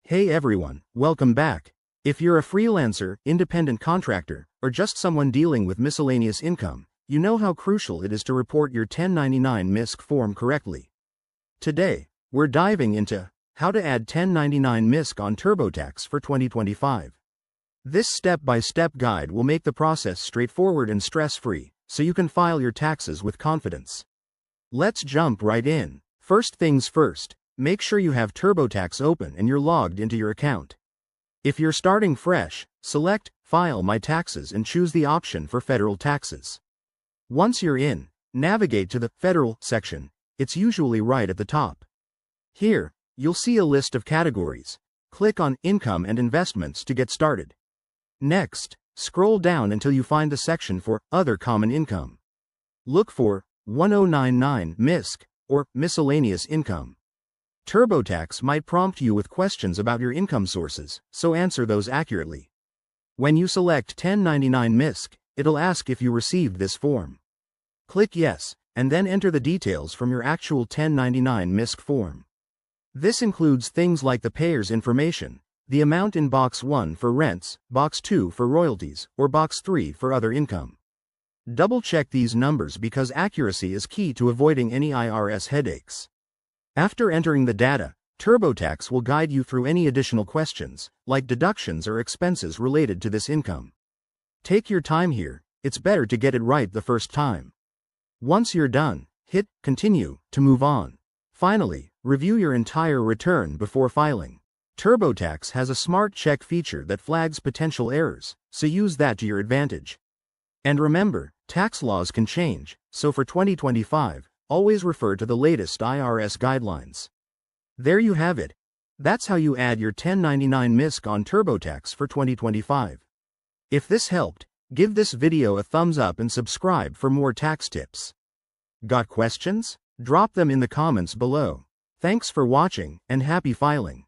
Hey everyone, welcome back. If you're a freelancer, independent contractor, or just someone dealing with miscellaneous income, you know how crucial it is to report your 1099 MISC form correctly. Today, we're diving into how to add 1099 MISC on TurboTax for 2025. This step-by-step guide will make the process straightforward and stress-free, so you can file your taxes with confidence. Let's jump right in. First things first, make sure you have TurboTax open and you're logged into your account. If you're starting fresh, select File My Taxes and choose the option for Federal Taxes. Once you're in, navigate to the Federal section. It's usually right at the top. Here, you'll see a list of categories. Click on Income and Investments to get started. Next, scroll down until you find the section for Other Common Income. Look for 1099 MISC or Miscellaneous Income. TurboTax might prompt you with questions about your income sources, so answer those accurately. When you select 1099 MISC, it'll ask if you received this form. Click Yes, and then enter the details from your actual 1099 MISC form. This includes things like the payer's information, the amount in Box 1 for rents, Box 2 for royalties, or Box 3 for other income. Double-check these numbers because accuracy is key to avoiding any IRS headaches. After entering the data, TurboTax will guide you through any additional questions, like deductions or expenses related to this income. Take your time here, it's better to get it right the first time. Once you're done, hit Continue to move on. Finally, review your entire return before filing. TurboTax has a smart check feature that flags potential errors, so use that to your advantage. And remember, tax laws can change, so for 2025, always refer to the latest IRS guidelines. There you have it. That's how you add your 1099 MISC on TurboTax for 2025. If this helped, give this video a thumbs up and subscribe for more tax tips. Got questions? Drop them in the comments below. Thanks for watching, and happy filing.